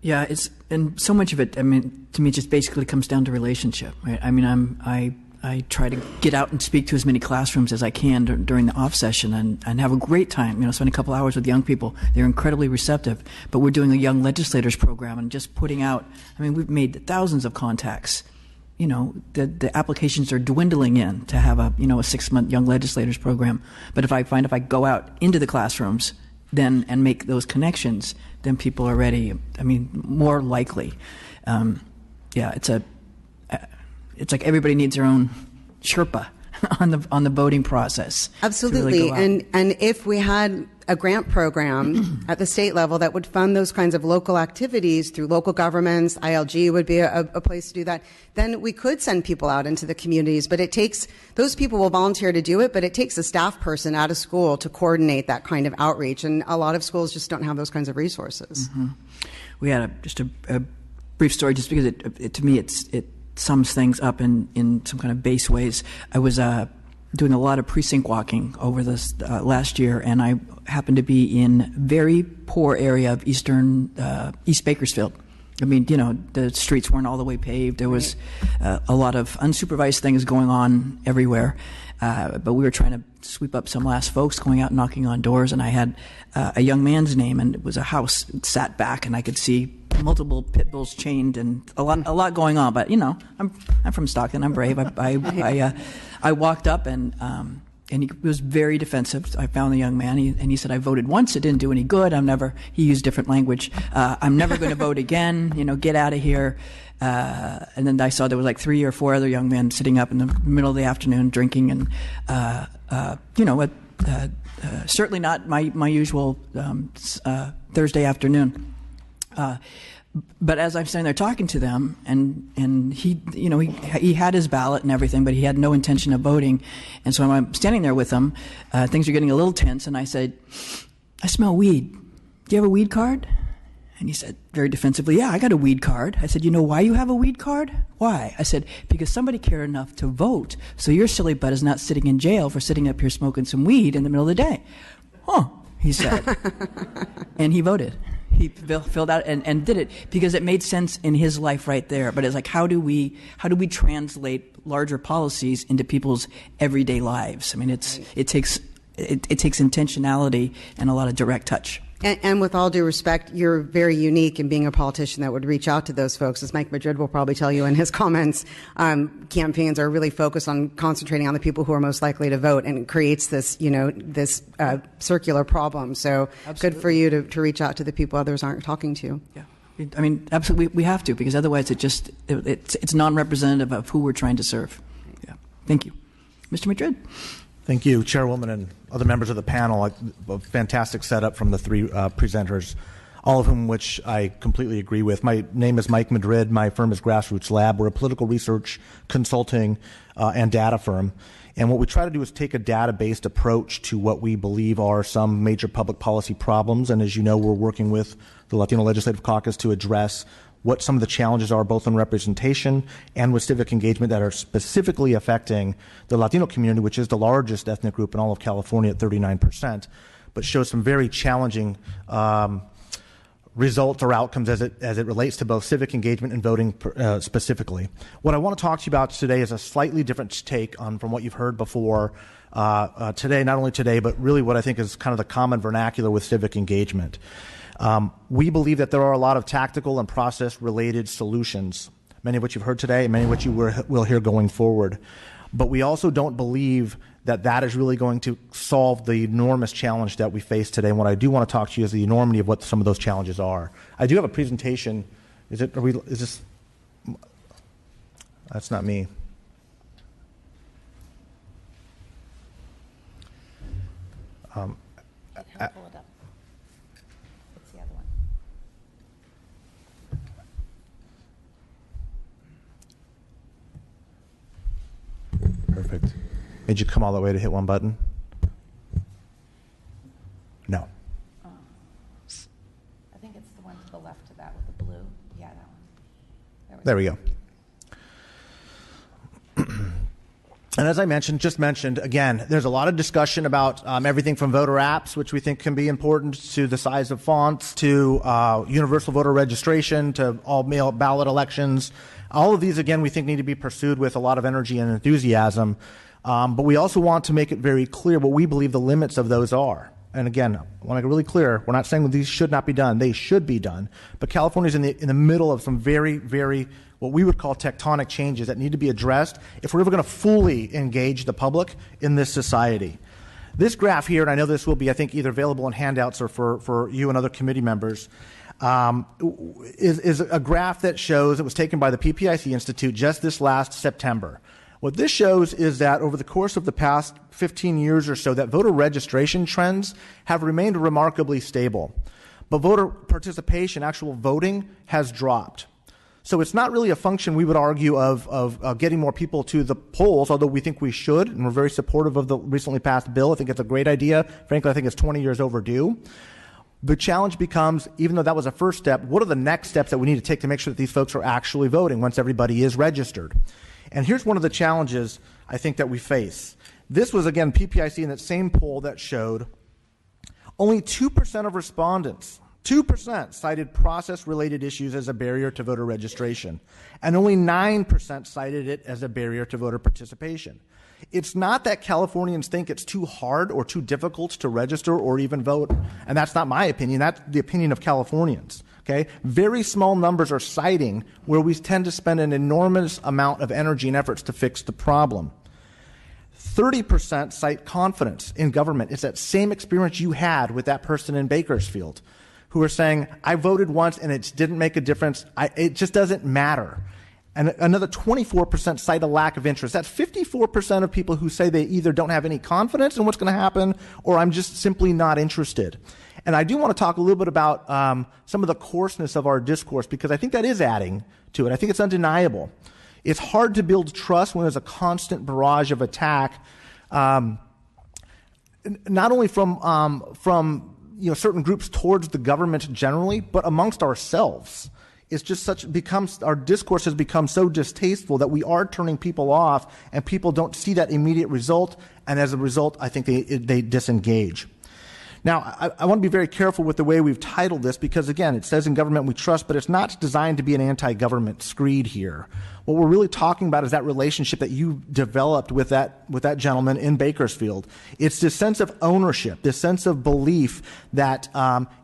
Yeah, and so much of it, I mean, to me, just basically comes down to relationship, right? I mean, I try to get out and speak to as many classrooms as I can during the off session and have a great time, spend a couple hours with young people. They're incredibly receptive. But we're doing a young legislators program and just putting out, I mean, we've made thousands of contacts. The applications are dwindling in to have a 6-month young legislators program. But if I go out into the classrooms then and make those connections, then people are ready. I mean, more likely. It's like everybody needs their own Sherpa on the voting process. Absolutely. Really and if we had a grant program at the state level that would fund those kinds of local activities through local governments, ILG would be a place to do that, then we could send people out into the communities. But those people will volunteer to do it, but it takes a staff person out of school to coordinate that kind of outreach. And a lot of schools just don't have those kinds of resources. Mm-hmm. We had just a brief story, just because to me it sums things up in some kind of base ways. I was doing a lot of precinct walking over this last year, and I happened to be in very poor area of East Bakersfield. I mean, the streets weren't all the way paved. There was a lot of unsupervised things going on everywhere. But we were trying to sweep up some last folks, going out knocking on doors, and I had a young man's name, and it was a house sat back, and I could see multiple pit bulls chained and a lot going on. But I'm from Stockton. I'm brave. I walked up and he was very defensive. I found the young man, and he said, "I voted once. It didn't do any good. He used different language. I'm never going to vote again. Get out of here." And then I saw there was like 3 or 4 other young men sitting up in the middle of the afternoon drinking, and certainly not my usual Thursday afternoon. But as I'm standing there talking to them, and he had his ballot and everything, but he had no intention of voting. And so I'm standing there with him. Things are getting a little tense, and I said, "I smell weed. Do you have a weed card?" And he said very defensively, "Yeah, I got a weed card." I said, "You know why you have a weed card?" "Why?" I said, "Because somebody cared enough to vote, so your silly butt is not sitting in jail for sitting up here smoking some weed in the middle of the day." "Huh," he said. And he voted. He filled out and did it because it made sense in his life right there. But it's like, how do we translate larger policies into people's everyday lives? I mean, it takes intentionality and a lot of direct touch. And with all due respect, you're very unique in being a politician that would reach out to those folks. As Mike Madrid will probably tell you in his comments, campaigns are really focused on concentrating on the people who are most likely to vote, and it creates this, circular problem. So Absolutely. Good for you to reach out to the people others aren't talking to. Yeah. I mean, absolutely, we have to, because otherwise it's non-representative of who we're trying to serve. Yeah. Thank you. Mr. Madrid. Thank you, Chairwoman and other members of the panel. A fantastic setup from the 3 presenters, all of whom which I completely agree with. My name is Mike Madrid. My firm is Grassroots Lab. We're a political research, consulting, and data firm. And what we try to do is take a data-based approach to what we believe are some major public policy problems. And as you know, we're working with the Latino Legislative Caucus to address what some of the challenges are, both in representation and with civic engagement, that are specifically affecting the Latino community, which is the largest ethnic group in all of California at 39%, but shows some very challenging results or outcomes as it relates to both civic engagement and voting specifically. What I want to talk to you about today is a slightly different take on from what you've heard before today, not only today, but really what I think is kind of the common vernacular with civic engagement. We believe that there are a lot of tactical and process-related solutions, many of which you've heard today, and many of which you will hear going forward. But we also don't believe that is really going to solve the enormous challenge that we face today. And what I do want to talk to you is the enormity of what some of those challenges are. I do have a presentation. Is this? That's not me. Pull it up. What's the other one? Perfect. Made you come all the way to hit one button? No. I think it's the one to the left of that with the blue. Yeah, that one. There we go. And as I just mentioned, again, there's a lot of discussion about everything from voter apps, which we think can be important, to the size of fonts, to universal voter registration, to all mail ballot elections. All of these, again, we think need to be pursued with a lot of energy and enthusiasm. But we also want to make it very clear what we believe the limits of those are. And again, I want to make it really clear, we're not saying that these should not be done. They should be done. But California's in the middle of some very, very, what we would call tectonic changes that need to be addressed if we're ever going to fully engage the public in this society. This graph here, and I know this will be, I think, either available in handouts or for you and other committee members, is a graph that shows, it was taken by the PPIC Institute just this last September. What this shows is that over the course of the past 15 years or so, that voter registration trends have remained remarkably stable. But voter participation, actual voting, has dropped. So it's not really a function, we would argue, of getting more people to the polls, although we think we should, and we're very supportive of the recently passed bill. I think it's a great idea. Frankly, I think it's 20 years overdue. The challenge becomes, even though that was a first step, what are the next steps that we need to take to make sure that these folks are actually voting once everybody is registered? And here's one of the challenges I think that we face. This was, again, PPIC in that same poll that showed only 2% of respondents, 2% cited process-related issues as a barrier to voter registration, and only 9% cited it as a barrier to voter participation. It's not that Californians think it's too hard or too difficult to register or even vote, and that's not my opinion. That's the opinion of Californians. Okay? Very small numbers are citing where we tend to spend an enormous amount of energy and efforts to fix the problem. 30% cite confidence in government. It's that same experience you had with that person in Bakersfield who are saying, I voted once and it didn't make a difference. It just doesn't matter. And another 24% cite a lack of interest. That's 54% of people who say they either don't have any confidence in what's going to happen or I'm just simply not interested. And I do want to talk a little bit about some of the coarseness of our discourse because I think that is adding to it. I think it's undeniable. It's hard to build trust when there's a constant barrage of attack, not only from certain groups towards the government generally, but amongst ourselves. It's just our discourse has become so distasteful that we are turning people off and people don't see that immediate result. And as a result, I think they disengage. Now, I want to be very careful with the way we've titled this because, again, it says in government we trust, but it's not designed to be an anti-government screed here. What we're really talking about is that relationship that you developed with that gentleman in Bakersfield. It's this sense of ownership, this sense of belief that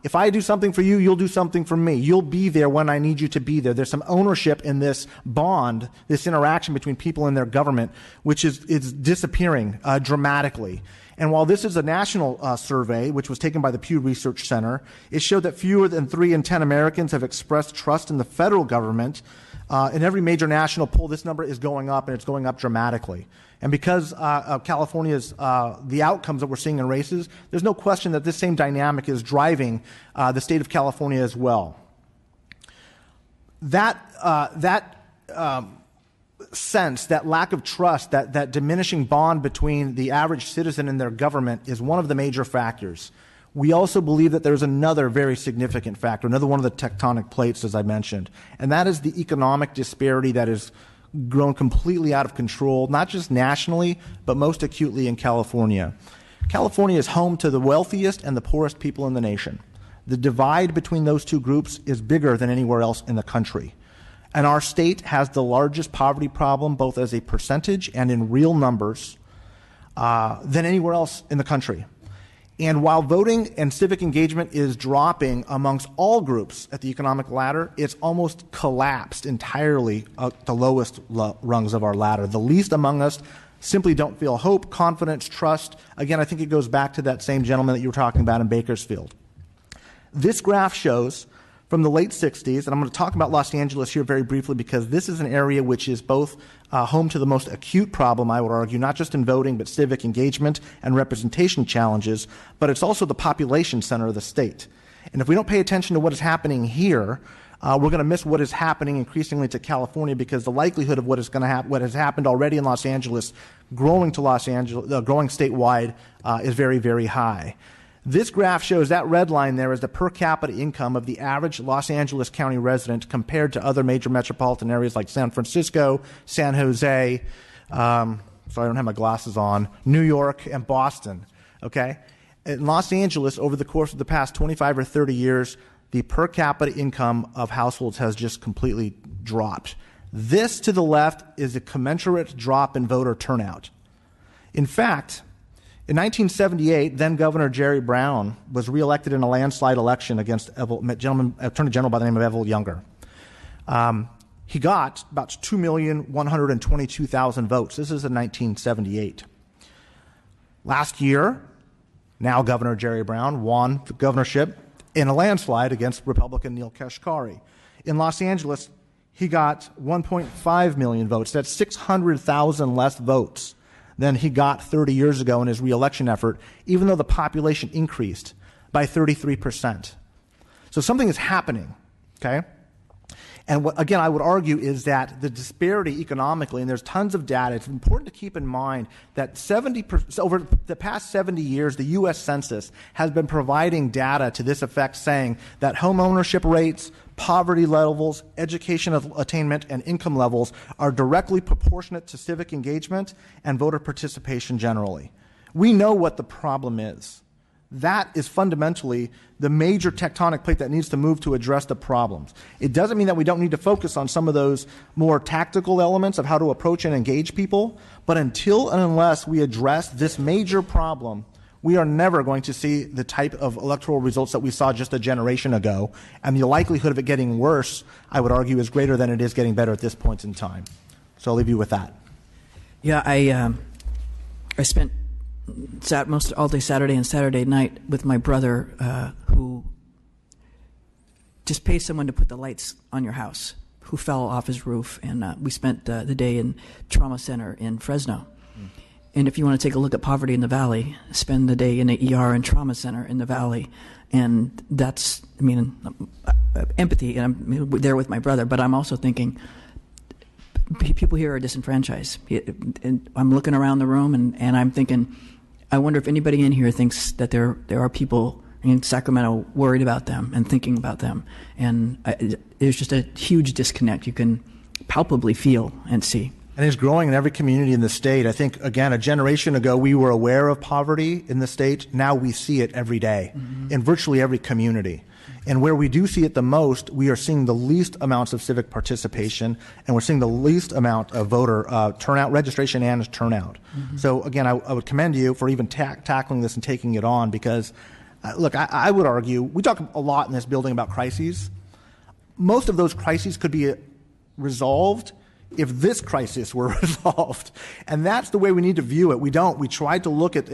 if I do something for you, you'll do something for me. You'll be there when I need you to be there. There's some ownership in this bond, this interaction between people and their government, which is disappearing dramatically. And while this is a national survey, which was taken by the Pew Research Center, it showed that fewer than 3 in 10 Americans have expressed trust in the federal government. In every major national poll, this number is going up, and it's going up dramatically. And because of California's, the outcomes that we're seeing in races, there's no question that this same dynamic is driving the state of California as well. That sense, that lack of trust, that diminishing bond between the average citizen and their government is one of the major factors. We also believe that there's another very significant factor, another one of the tectonic plates, as I mentioned, and that is the economic disparity that has grown completely out of control, not just nationally, but most acutely in California. California is home to the wealthiest and the poorest people in the nation. The divide between those two groups is bigger than anywhere else in the country. And our state has the largest poverty problem, both as a percentage and in real numbers, than anywhere else in the country. And while voting and civic engagement is dropping amongst all groups at the economic ladder, it's almost collapsed entirely at the lowest rungs of our ladder. The least among us simply don't feel hope, confidence, trust. Again, I think it goes back to that same gentleman that you were talking about in Bakersfield. This graph shows from the late 60s, and I'm going to talk about Los Angeles here very briefly because this is an area which is both home to the most acute problem, I would argue, not just in voting, but civic engagement and representation challenges, but it's also the population center of the state. And if we don't pay attention to what is happening here, we're going to miss what is happening increasingly to California because the likelihood of what is going to happen, what has happened already in Los Angeles, growing to Los Angeles, growing statewide, is very, very high. This graph shows that red line there is the per capita income of the average Los Angeles County resident compared to other major metropolitan areas like San Francisco, San Jose, sorry I don't have my glasses on, New York and Boston, okay? In Los Angeles, over the course of the past 25 or 30 years, the per capita income of households has just completely dropped. This to the left is a commensurate drop in voter turnout. In fact, in 1978, then Governor Jerry Brown was reelected in a landslide election against Attorney General by the name of Evel Younger. He got about 2,122,000 votes. This is in 1978. Last year, now Governor Jerry Brown won the governorship in a landslide against Republican Neil Kashkari. In Los Angeles, he got 1.5 million votes. That's 600,000 less votes than he got 30 years ago in his reelection effort, even though the population increased by 33%. So something is happening, okay? And what, again, I would argue is that the disparity economically, and there's tons of data, it's important to keep in mind that over the past 70 years, the U.S. Census has been providing data to this effect saying that home ownership rates, poverty levels, education attainment, and income levels are directly proportionate to civic engagement and voter participation generally. We know what the problem is. That is fundamentally the major tectonic plate that needs to move to address the problems. It doesn't mean that we don't need to focus on some of those more tactical elements of how to approach and engage people, but until and unless we address this major problem, we are never going to see the type of electoral results that we saw just a generation ago, and the likelihood of it getting worse, I would argue, is greater than it is getting better at this point in time. So I'll leave you with that. Yeah, I spent most all day Saturday and Saturday night with my brother, who just paid someone to put the lights on your house, who fell off his roof, and we spent the day in trauma center in Fresno. And if you want to take a look at poverty in the Valley, spend the day in the ER and trauma center in the Valley. And that's, I mean, empathy, and I'm there with my brother, but I'm also thinking people here are disenfranchised. And I'm looking around the room, and I'm thinking, I wonder if anybody in here thinks that there are people in Sacramento worried about them and thinking about them. And there's just a huge disconnect you can palpably feel and see. And it's growing in every community in the state. I think, again, a generation ago, we were aware of poverty in the state. Now we see it every day in virtually every community. And where we do see it the most, we are seeing the least amounts of civic participation, and we're seeing the least amount of voter turnout, registration and turnout. So, again, I would commend you for even tackling this and taking it on because, look, I would argue, we talk a lot in this building about crises. Most of those crises could be resolved if this crisis were resolved. And that's the way we need to view it. We don't. We try to look at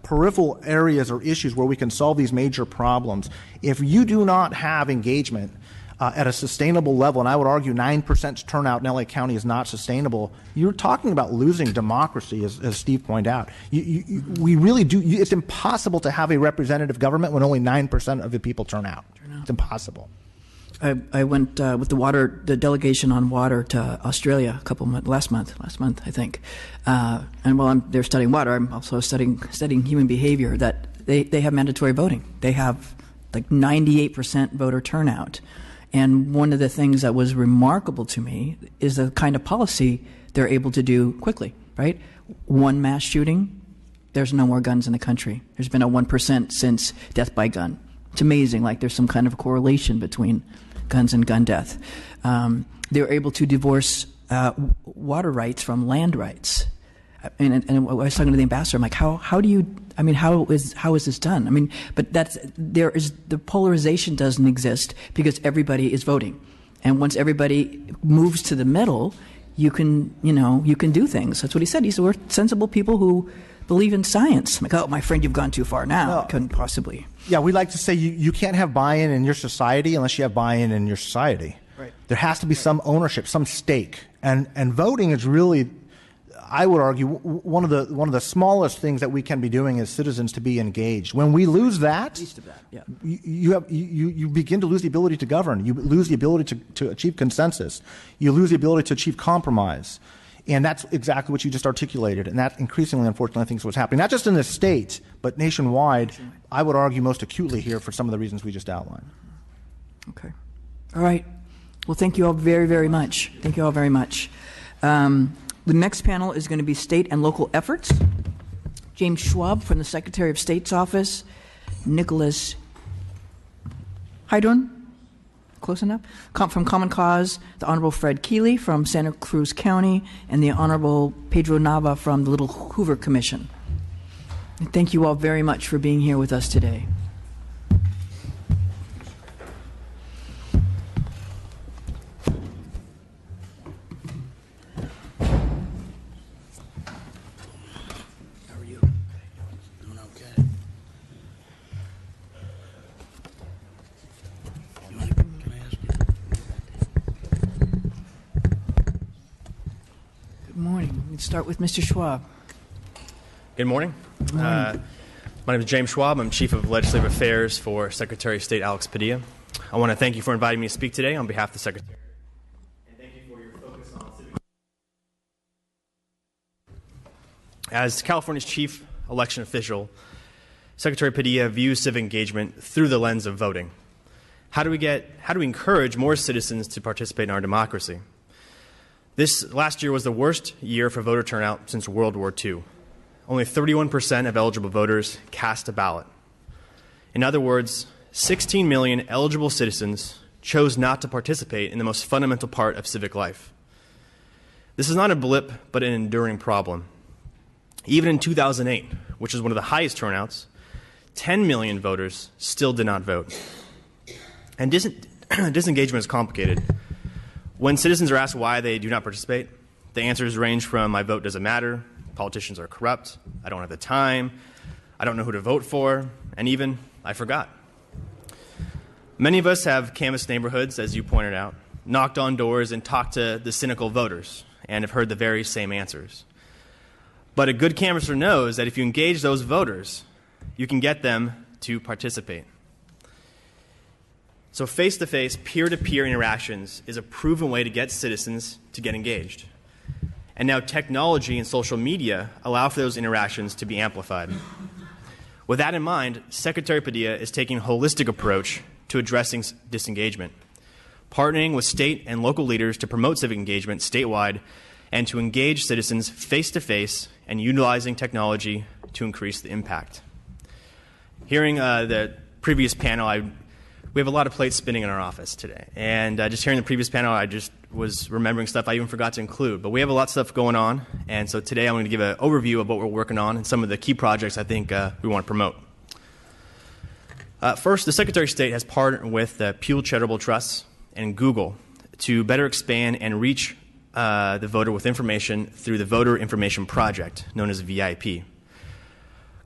peripheral areas or issues where we can solve these major problems. If you do not have engagement at a sustainable level, and I would argue 9% turnout in LA County is not sustainable, you're talking about losing democracy, as Steve pointed out. We really do. It's impossible to have a representative government when only 9% of the people turn out. It's impossible. I went with the delegation on water to Australia last month, I think. And while they're studying water, I'm also studying human behavior. That they have mandatory voting. They have like 98% voter turnout. And one of the things that was remarkable to me is the kind of policy they're able to do quickly. Right, one mass shooting, there's no more guns in the country. There's been a 1% since death by gun. It's amazing. Like there's some kind of correlation between guns and gun death. They were able to divorce water rights from land rights. And I was talking to the ambassador. I'm like, how is this done? I mean, but the polarization doesn't exist because everybody is voting, and once everybody moves to the middle, you can do things. That's what he said. He said we're sensible people who believe in science. I'm like, oh, my friend, you've gone too far now. No. Couldn't possibly. Yeah, we like to say you can't have buy-in in your society unless you have buy-in in your society. Right. There has to be some ownership, some stake, and voting is really, I would argue, one of the smallest things that we can be doing as citizens to be engaged. When we lose that, Least of that, yeah. you begin to lose the ability to govern. You lose the ability to achieve consensus. You lose the ability to achieve compromise. And that's exactly what you just articulated. And that increasingly, unfortunately, I think is what's happening, not just in this state, but nationwide. I would argue most acutely here for some of the reasons we just outlined. Okay. All right. Well, thank you all very, very much. Thank you all very much. The next panel is going to be state and local efforts. James Schwab from the Secretary of State's office, Nicholas Heidorn, close enough, from Common Cause, the Honorable Fred Keeley from Santa Cruz County, and the Honorable Pedro Nava from the Little Hoover Commission. And thank you all very much for being here with us today. How are you? Doing okay. Can I ask you? Good morning. Let's start with Mr. Schwab. Good morning. My name is James Schwab. I'm Chief of Legislative Affairs for Secretary of State Alex Padilla. I want to thank you for inviting me to speak today on behalf of the Secretary. And thank you for your focus on civic. As California's Chief Election Official, Secretary Padilla views civic engagement through the lens of voting. How do we encourage more citizens to participate in our democracy? This last year was the worst year for voter turnout since World War II. Only 31% of eligible voters cast a ballot. In other words, 16 million eligible citizens chose not to participate in the most fundamental part of civic life. This is not a blip, but an enduring problem. Even in 2008, which is one of the highest turnouts, 10 million voters still did not vote. And disengagement is complicated. When citizens are asked why they do not participate, the answers range from "my vote doesn't matter," "politicians are corrupt," "I don't have the time," "I don't know who to vote for," and even "I forgot." Many of us have canvassed neighborhoods, as you pointed out, knocked on doors and talked to the cynical voters, and have heard the very same answers. But a good canvasser knows that if you engage those voters, you can get them to participate. So face-to-face, peer-to-peer interactions is a proven way to get citizens to get engaged. And now technology and social media allow for those interactions to be amplified. With that in mind, Secretary Padilla is taking a holistic approach to addressing disengagement, partnering with state and local leaders to promote civic engagement statewide and to engage citizens face-to-face and utilizing technology to increase the impact. Hearing the previous panel, we have a lot of plates spinning in our office today. And just hearing the previous panel, I just was remembering stuff I even forgot to include. But we have a lot of stuff going on. And so today I'm going to give an overview of what we're working on and some of the key projects I think we want to promote. First, the Secretary of State has partnered with the Pew Charitable Trust and Google to better expand and reach the voter with information through the Voter Information Project, known as VIP.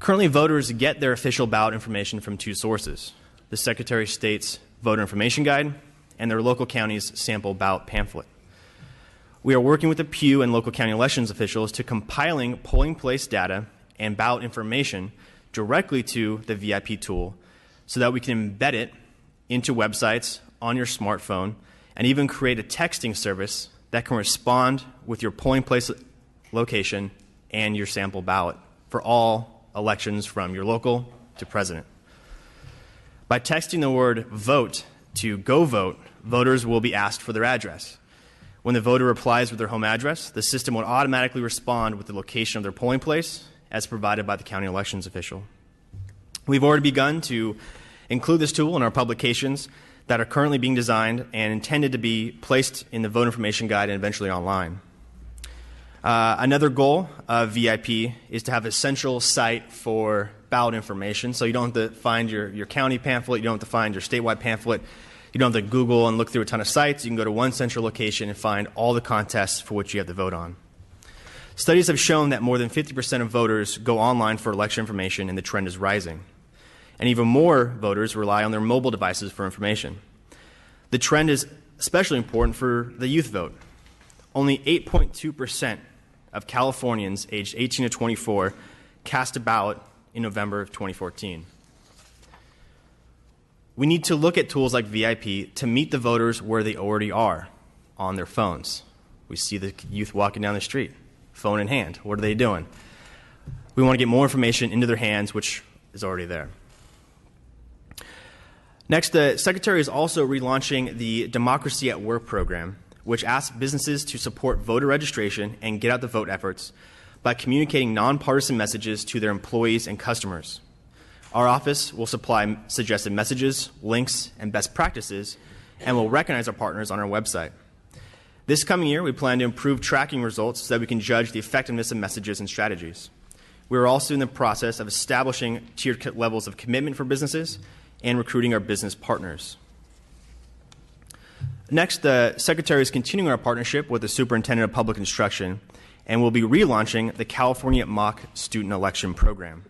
Currently, voters get their official ballot information from two sources: the Secretary of State's Voter Information Guide and their local county's sample ballot pamphlet. We are working with the Pew and local county elections officials to compiling polling place data and ballot information directly to the VIP tool so that we can embed it into websites on your smartphone and even create a texting service that can respond with your polling place location and your sample ballot for all elections from your local to president. By texting the word "vote" to "go vote," voters will be asked for their address. When the voter replies with their home address, the system will automatically respond with the location of their polling place as provided by the county elections official. We've already begun to include this tool in our publications that are currently being designed and intended to be placed in the Voter Information Guide and eventually online. Another goal of VIP is to have a central site for ballot information, so you don't have to find your county pamphlet, you don't have to find your statewide pamphlet, you don't have to Google and look through a ton of sites. You can go to one central location and find all the contests for which you have to vote on. Studies have shown that more than 50% of voters go online for election information, and the trend is rising. And even more voters rely on their mobile devices for information. The trend is especially important for the youth vote. Only 8.2% of Californians aged 18 to 24 cast a ballot in November of 2014. We need to look at tools like VIP to meet the voters where they already are, on their phones. We see the youth walking down the street, phone in hand. What are they doing? We want to get more information into their hands, which is already there. Next, the Secretary is also relaunching the Democracy at Work program, which asks businesses to support voter registration and get out the vote efforts by communicating nonpartisan messages to their employees and customers. Our office will supply suggested messages, links, and best practices, and will recognize our partners on our website. This coming year, we plan to improve tracking results so that we can judge the effectiveness of messages and strategies. We are also in the process of establishing tiered levels of commitment for businesses and recruiting our business partners. Next, the Secretary is continuing our partnership with the Superintendent of Public Instruction and will be relaunching the California Mock Student Election Program.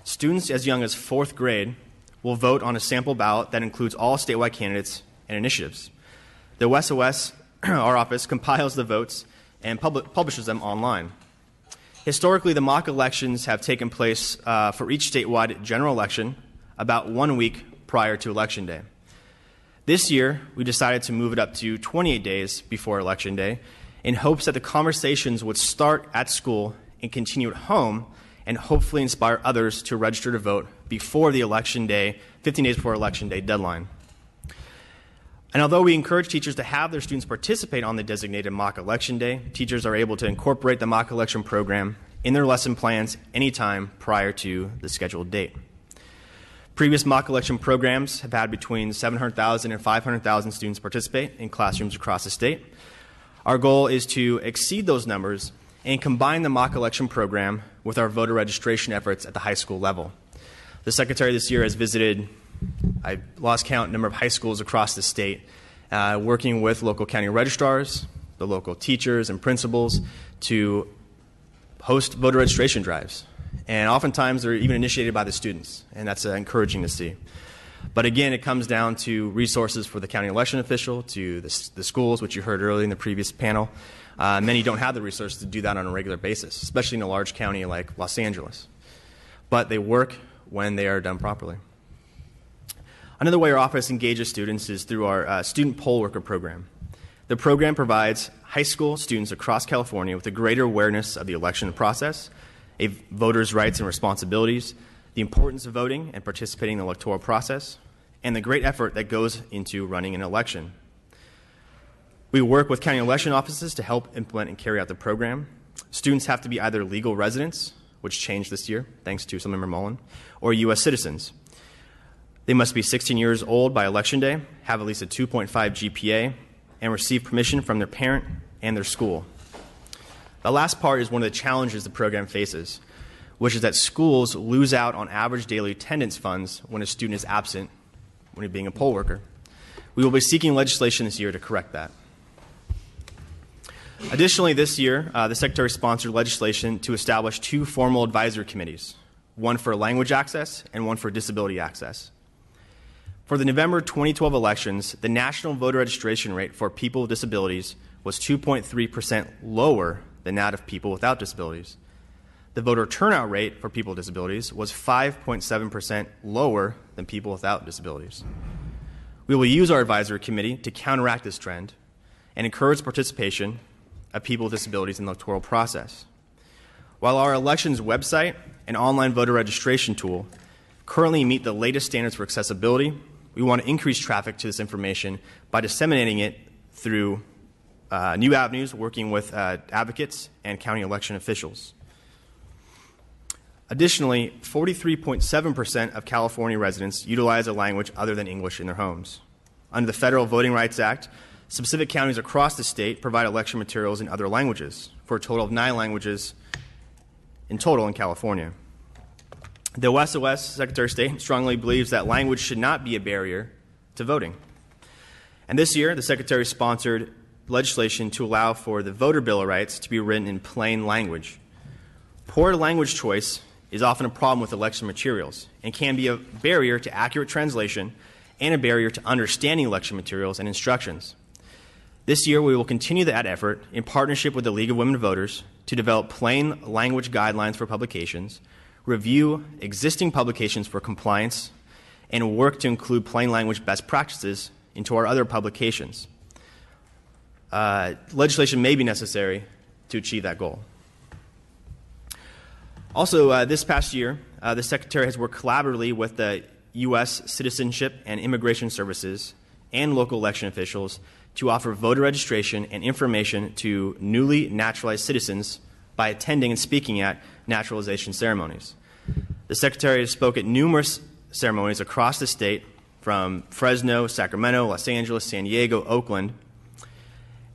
Students as young as 4th grade will vote on a sample ballot that includes all statewide candidates and initiatives. The WSOS, our office, compiles the votes and publishes them online. Historically, the mock elections have taken place for each statewide general election about 1 week prior to Election Day. This year, we decided to move it up to 28 days before Election Day in hopes that the conversations would start at school and continue at home and hopefully inspire others to register to vote before the Election Day, 15 days before Election Day deadline. And although we encourage teachers to have their students participate on the designated mock election day, teachers are able to incorporate the mock election program in their lesson plans anytime prior to the scheduled date. Previous mock election programs have had between 700,000 and 500,000 students participate in classrooms across the state. Our goal is to exceed those numbers and combine the mock election program with our voter registration efforts at the high school level. The Secretary this year has visited, I lost count, number of high schools across the state, working with local county registrars, the local teachers and principals to host voter registration drives. And oftentimes they're even initiated by the students, and that's encouraging to see. But again, it comes down to resources for the county election official, to the schools, which you heard earlier in the previous panel. Many don't have the resources to do that on a regular basis, especially in a large county like Los Angeles. But they work when they are done properly. Another way our office engages students is through our student poll worker program. The program provides high school students across California with a greater awareness of the election process, a voters' rights and responsibilities, the importance of voting and participating in the electoral process, and the great effort that goes into running an election. We work with county election offices to help implement and carry out the program. Students have to be either legal residents, which changed this year, thanks to Assemblymember Mullen, or U.S. citizens. They must be 16 years old by Election Day, have at least a 2.5 GPA, and receive permission from their parent and their school. The last part is one of the challenges the program faces, which is that schools lose out on average daily attendance funds when a student is absent when being a poll worker. We will be seeking legislation this year to correct that. Additionally, this year, the Secretary sponsored legislation to establish 2 formal advisory committees, one for language access and one for disability access. For the November 2012 elections, the national voter registration rate for people with disabilities was 2.3% lower than that of people without disabilities. The voter turnout rate for people with disabilities was 5.7% lower than people without disabilities. We will use our advisory committee to counteract this trend and encourage participation of people with disabilities in the electoral process. While our elections website and online voter registration tool currently meet the latest standards for accessibility, we want to increase traffic to this information by disseminating it through new avenues, working with advocates and county election officials. Additionally, 43.7% of California residents utilize a language other than English in their homes. Under the Federal Voting Rights Act, specific counties across the state provide election materials in other languages, for a total of 9 languages in total in California. The WSOS, Secretary of State, strongly believes that language should not be a barrier to voting. And this year, the Secretary sponsored legislation to allow for the Voter Bill of Rights to be written in plain language. Poor language choice is often a problem with election materials and can be a barrier to accurate translation and a barrier to understanding election materials and instructions. This year, we will continue that effort in partnership with the League of Women Voters to develop plain language guidelines for publications, review existing publications for compliance, and work to include plain language best practices into our other publications. Legislation may be necessary to achieve that goal. Also, this past year, the Secretary has worked collaboratively with the U.S. Citizenship and Immigration Services and local election officials to offer voter registration and information to newly naturalized citizens by attending and speaking at naturalization ceremonies. The Secretary has spoke at numerous ceremonies across the state, from Fresno, Sacramento, Los Angeles, San Diego, Oakland.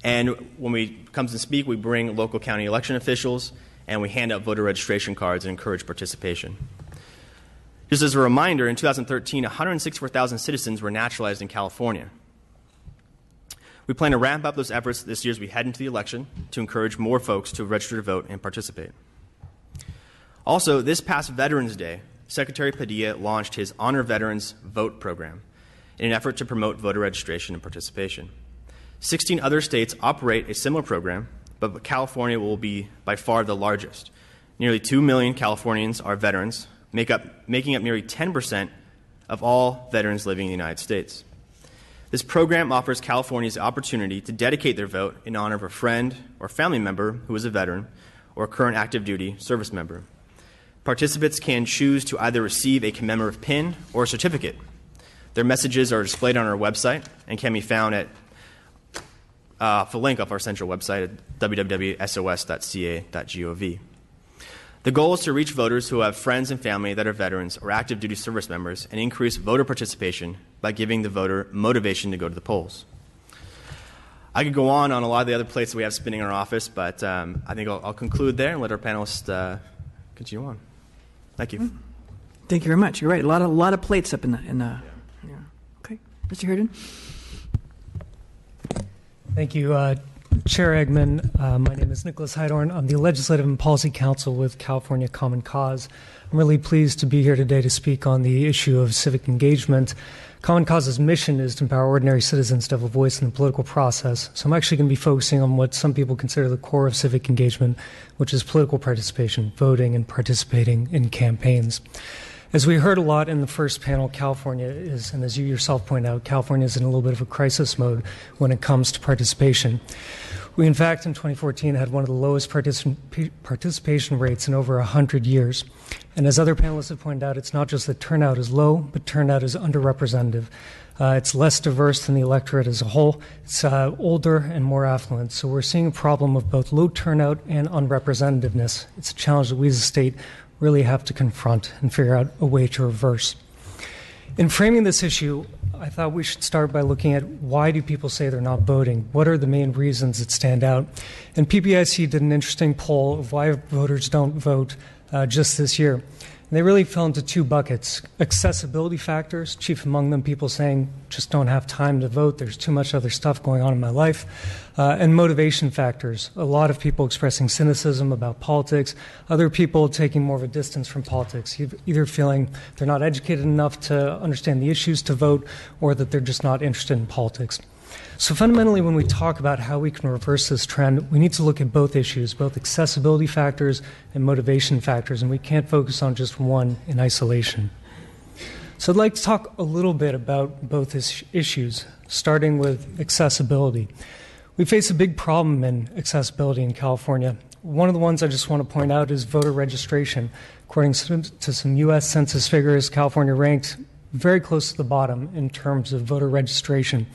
And when we come to speak, we bring local county election officials and we hand out voter registration cards and encourage participation. Just as a reminder, in 2013, 164,000 citizens were naturalized in California. We plan to ramp up those efforts this year as we head into the election to encourage more folks to register to vote and participate. Also, this past Veterans Day, Secretary Padilla launched his Honor Veterans Vote program in an effort to promote voter registration and participation. 16 other states operate a similar program, but California will be by far the largest. Nearly 2 million Californians are veterans, making up nearly 10% of all veterans living in the United States. This program offers Californians the opportunity to dedicate their vote in honor of a friend or family member who is a veteran or a current active duty service member. Participants can choose to either receive a commemorative pin or a certificate. Their messages are displayed on our website and can be found at the link off our central website at www.sos.ca.gov. The goal is to reach voters who have friends and family that are veterans or active duty service members and increase voter participation by giving the voter motivation to go to the polls. I could go on a lot of the other plates that we have spinning in our office, but I think I'll conclude there and let our panelists continue on. Thank you. Thank you very much. You're right. A lot of plates up in the. Yeah. Okay, Mr. Herndon. Thank you, Chair Eggman. My name is Nicholas Heidorn. I'm the Legislative and Policy Counsel with California Common Cause. I'm really pleased to be here today to speak on the issue of civic engagement. Common Cause's mission is to empower ordinary citizens to have a voice in the political process. So I'm actually going to be focusing on what some people consider the core of civic engagement, which is political participation, voting and participating in campaigns. As we heard a lot in the first panel, California is, and as you yourself point out, California is in a little bit of a crisis mode when it comes to participation. We, in fact, in 2014 had one of the lowest participation rates in over 100 years. And as other panelists have pointed out, it's not just that turnout is low, but turnout is underrepresentative. It's less diverse than the electorate as a whole. It's older and more affluent. So we're seeing a problem of both low turnout and unrepresentativeness. It's a challenge that we as a state really have to confront and figure out a way to reverse. In framing this issue, I thought we should start by looking at why do people say they're not voting? What are the main reasons that stand out? And PBIC did an interesting poll of why voters don't vote just this year. And they really fell into two buckets. Accessibility factors, chief among them people saying, just don't have time to vote, there's too much other stuff going on in my life. And motivation factors, a lot of people expressing cynicism about politics, other people taking more of a distance from politics, either feeling they're not educated enough to understand the issues to vote, or that they're just not interested in politics. So fundamentally, when we talk about how we can reverse this trend, we need to look at both issues, both accessibility factors and motivation factors, and we can't focus on just one in isolation. So I'd like to talk a little bit about both issues, starting with accessibility. We face a big problem in accessibility in California. One of the ones I just want to point out is voter registration. According to some U.S. Census figures, California ranked very close to the bottom in terms of voter registration.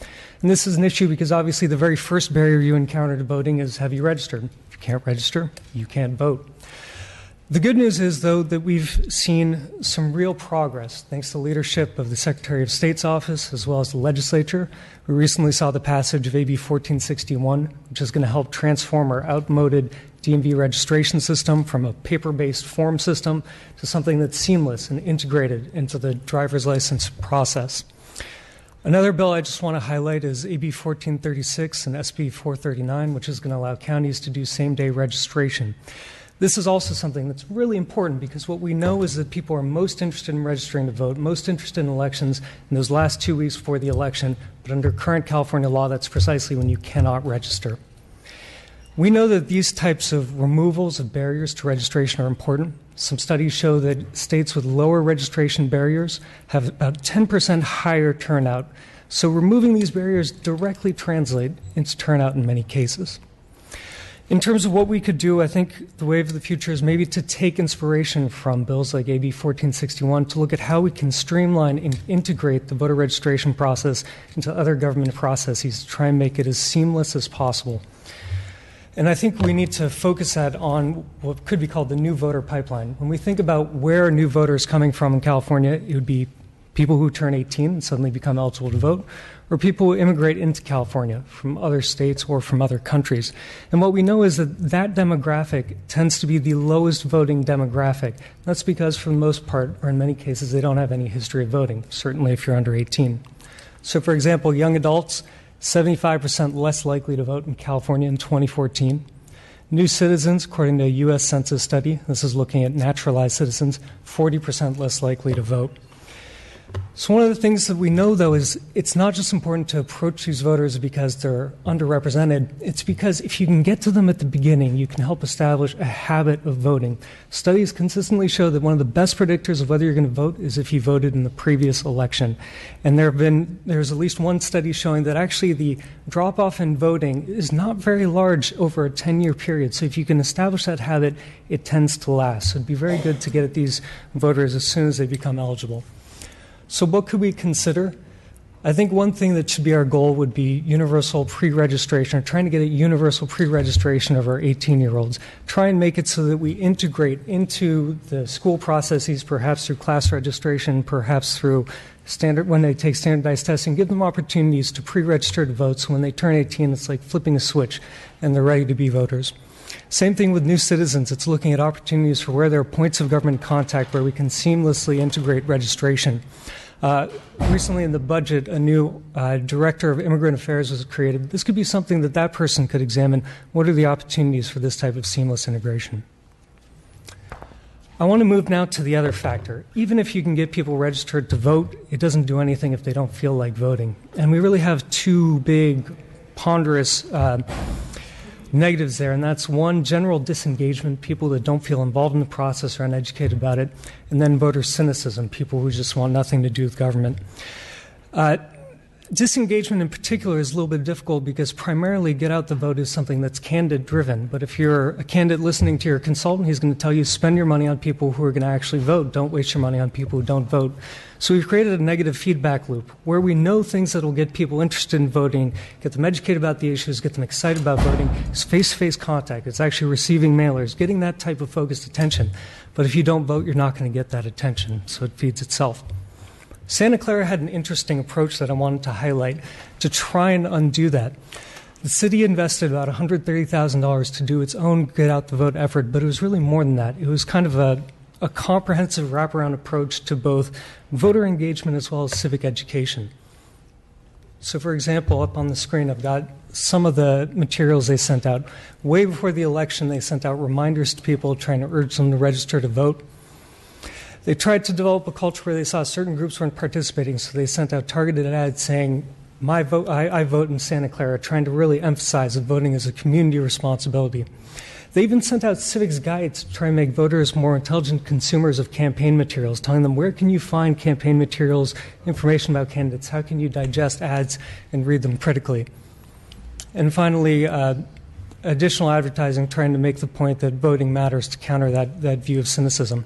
And this is an issue because obviously the very first barrier you encounter to voting is, have you registered? If you can't register, you can't vote. The good news is, though, that we've seen some real progress thanks to the leadership of the Secretary of State's office as well as the legislature. We recently saw the passage of AB 1461, which is going to help transform our outmoded DMV registration system from a paper-based form system to something that's seamless and integrated into the driver's license process. Another bill I just want to highlight is AB 1436 and SB 439, which is going to allow counties to do same-day registration. This is also something that's really important because what we know is that people are most interested in registering to vote, most interested in elections in those last 2 weeks before the election, but under current California law, that's precisely when you cannot register. We know that these types of removals of barriers to registration are important. Some studies show that states with lower registration barriers have about 10% higher turnout. So removing these barriers directly translate into turnout in many cases. In terms of what we could do, I think the wave of the future is maybe to take inspiration from bills like AB 1461 to look at how we can streamline and integrate the voter registration process into other government processes to try and make it as seamless as possible. And I think we need to focus that on what could be called the new voter pipeline. When we think about where new voters coming from in California, it would be people who turn 18 and suddenly become eligible to vote, or people who immigrate into California from other states or from other countries. And what we know is that that demographic tends to be the lowest voting demographic. That's because for the most part, or in many cases, they don't have any history of voting, certainly if you're under 18. So for example, young adults, 75% less likely to vote in California in 2014. New citizens, according to a U.S. Census study, this is looking at naturalized citizens, 40% less likely to vote. So one of the things that we know, though, is it's not just important to approach these voters because they're underrepresented. It's because if you can get to them at the beginning, you can help establish a habit of voting. Studies consistently show that one of the best predictors of whether you're going to vote is if you voted in the previous election. And there's at least one study showing that actually the drop-off in voting is not very large over a 10-year period. So if you can establish that habit, it tends to last. So it'd be very good to get at these voters as soon as they become eligible. So what could we consider? I think one thing that should be our goal would be universal pre-registration, or trying to get a universal pre-registration of our 18-year-olds. Try and make it so that we integrate into the school processes, perhaps through class registration, perhaps through when they take standardized testing, give them opportunities to pre-register to vote, so when they turn 18, it's like flipping a switch, and they're ready to be voters. Same thing with new citizens. It's looking at opportunities for where there are points of government contact where we can seamlessly integrate registration. Recently in the budget, a new director of immigrant affairs was created. This could be something that person could examine. What are the opportunities for this type of seamless integration? I want to move now to the other factor. Even if you can get people registered to vote, it doesn't do anything if they don't feel like voting. And we really have two big, ponderous negatives there, and that's one, general disengagement, people that don't feel involved in the process or uneducated about it, and then voter cynicism, people who just want nothing to do with government. Disengagement in particular is a little bit difficult because primarily Get Out the Vote is something that's candidate driven. But if you're a candidate listening to your consultant, he's going to tell you spend your money on people who are going to actually vote. Don't waste your money on people who don't vote. So we've created a negative feedback loop where we know things that will get people interested in voting, get them educated about the issues, get them excited about voting. It's face-to-face contact. It's actually receiving mailers, getting that type of focused attention. But if you don't vote, you're not going to get that attention. So it feeds itself. Santa Clara had an interesting approach that I wanted to highlight to try and undo that. The city invested about $130,000 to do its own Get Out the Vote effort, but it was really more than that. It was kind of a comprehensive wraparound approach to both voter engagement as well as civic education. So, for example, up on the screen, I've got some of the materials they sent out. Way before the election, they sent out reminders to people trying to urge them to register to vote. They tried to develop a culture where they saw certain groups weren't participating, so they sent out targeted ads saying, I vote in Santa Clara, trying to really emphasize that voting is a community responsibility. They even sent out civics guides to try and make voters more intelligent consumers of campaign materials, telling them where can you find campaign materials, information about candidates, how can you digest ads and read them critically. And finally, additional advertising trying to make the point that voting matters to counter that view of cynicism.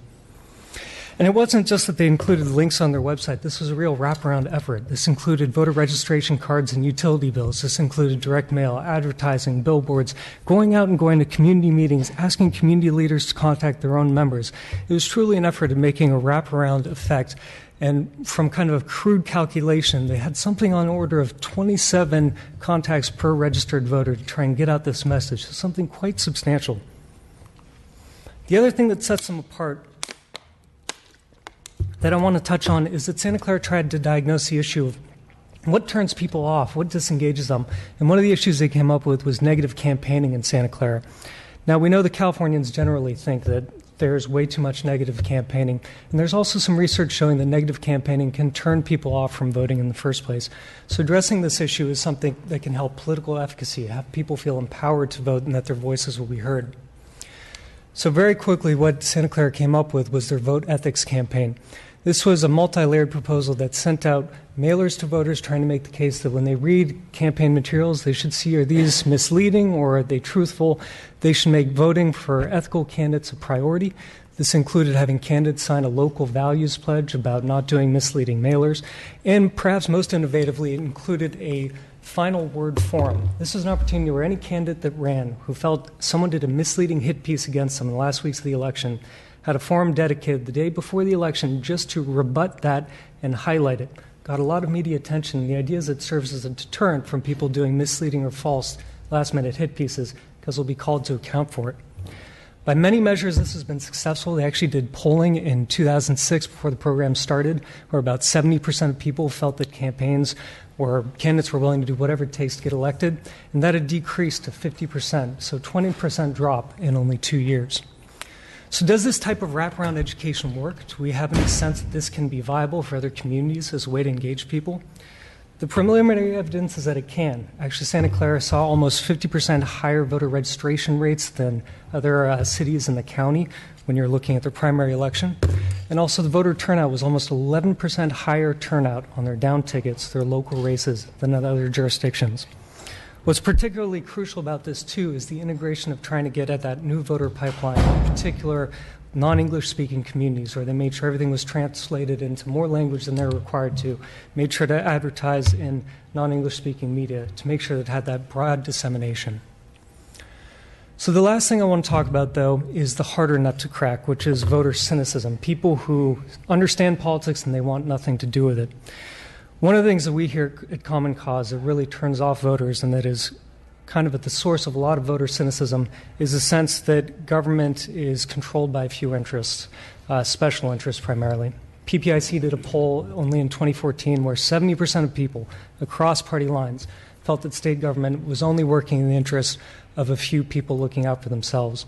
And it wasn't just that they included links on their website. This was a real wraparound effort. This included voter registration cards and utility bills. This included direct mail, advertising, billboards, going out and going to community meetings, asking community leaders to contact their own members. It was truly an effort of making a wraparound effect. And from kind of a crude calculation, they had something on order of 27 contacts per registered voter to try and get out this message. So something quite substantial. The other thing that sets them apart that I want to touch on is that Santa Clara tried to diagnose the issue of what turns people off, what disengages them. And one of the issues they came up with was negative campaigning in Santa Clara. Now, we know that Californians generally think that there's way too much negative campaigning. And there's also some research showing that negative campaigning can turn people off from voting in the first place. So addressing this issue is something that can help political efficacy, have people feel empowered to vote and that their voices will be heard. So very quickly, what Santa Clara came up with was their Vote Ethics campaign. This was a multi-layered proposal that sent out mailers to voters trying to make the case that when they read campaign materials, they should see, are these misleading or are they truthful? They should make voting for ethical candidates a priority. This included having candidates sign a local values pledge about not doing misleading mailers. And perhaps most innovatively, it included a final word forum. This was an opportunity where any candidate that ran who felt someone did a misleading hit piece against them in the last weeks of the election had a forum dedicated the day before the election just to rebut that and highlight it. Got a lot of media attention. The idea is it serves as a deterrent from people doing misleading or false last-minute hit pieces because they'll be called to account for it. By many measures, this has been successful. They actually did polling in 2006 before the program started, where about 70% of people felt that campaigns or candidates were willing to do whatever it takes to get elected, and that had decreased to 50%, so 20% drop in only 2 years. So does this type of wraparound education work? Do we have any sense that this can be viable for other communities as a way to engage people? The preliminary evidence is that it can. Actually, Santa Clara saw almost 50% higher voter registration rates than other cities in the county when you're looking at their primary election. And also the voter turnout was almost 11% higher turnout on their down tickets, their local races, than in other jurisdictions. What's particularly crucial about this, too, is the integration of trying to get at that new voter pipeline, in particular non-English speaking communities, where they made sure everything was translated into more language than they're required to, made sure to advertise in non-English speaking media to make sure that it had that broad dissemination. So the last thing I want to talk about, though, is the harder nut to crack, which is voter cynicism, people who understand politics and they want nothing to do with it. One of the things that we hear at Common Cause that really turns off voters and that is kind of at the source of a lot of voter cynicism is the sense that government is controlled by a few interests, special interests primarily. PPIC did a poll only in 2014 where 70% of people across party lines felt that state government was only working in the interest of a few people looking out for themselves.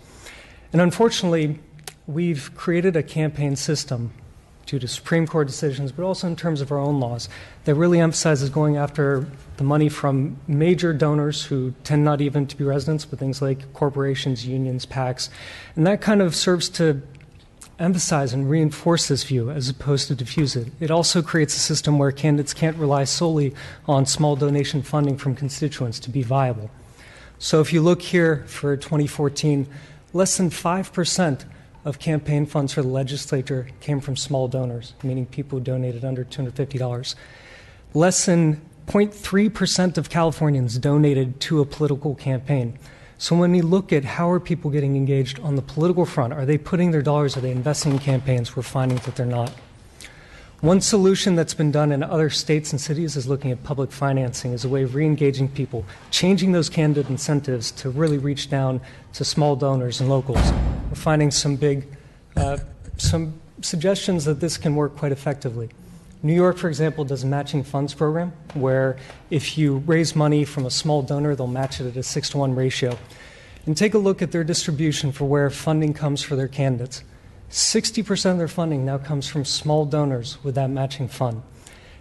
And unfortunately, we've created a campaign system due to Supreme Court decisions, but also in terms of our own laws, that really emphasizes going after the money from major donors who tend not even to be residents, but things like corporations, unions, PACs. And that kind of serves to emphasize and reinforce this view as opposed to diffuse it. It also creates a system where candidates can't rely solely on small donation funding from constituents to be viable. So if you look here for 2014, less than 5% of campaign funds for the legislature came from small donors, meaning people who donated under $250. Less than 0.3% of Californians donated to a political campaign. So when we look at how are people getting engaged on the political front, are they putting their dollars, are they investing in campaigns, we're finding that they're not. One solution that's been done in other states and cities is looking at public financing as a way of re-engaging people, changing those candidate incentives to really reach down to small donors and locals. We're finding some suggestions that this can work quite effectively. New York, for example, does a matching funds program where if you raise money from a small donor, they'll match it at a 6-to-1 ratio. And take a look at their distribution for where funding comes for their candidates. 60% of their funding now comes from small donors with that matching fund.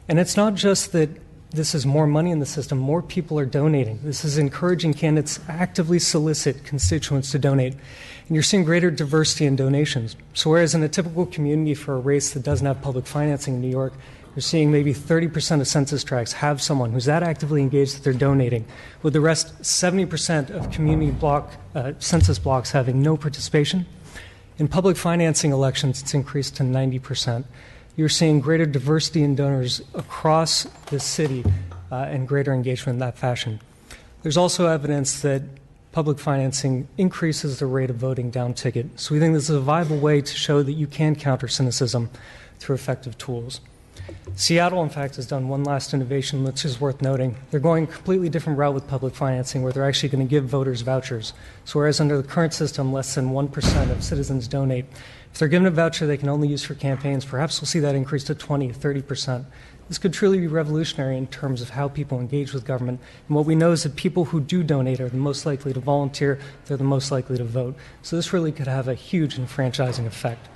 And it's not just that this is more money in the system, more people are donating. This is encouraging candidates actively solicit constituents to donate. And you're seeing greater diversity in donations. So whereas in a typical community for a race that doesn't have public financing in New York, you're seeing maybe 30% of census tracts have someone who's that actively engaged that they're donating, with the rest 70% of community census blocks having no participation. In public financing elections, it's increased to 90%. You're seeing greater diversity in donors across the city and greater engagement in that fashion. There's also evidence that public financing increases the rate of voting down ticket. So we think this is a viable way to show that you can counter cynicism through effective tools. Seattle, in fact, has done one last innovation, which is worth noting. They're going a completely different route with public financing, where they're actually going to give voters vouchers. So whereas under the current system, less than 1% of citizens donate, if they're given a voucher they can only use for campaigns, perhaps we'll see that increase to 20, 30%. This could truly be revolutionary in terms of how people engage with government. And what we know is that people who do donate are the most likely to volunteer, they're the most likely to vote. So this really could have a huge enfranchising effect.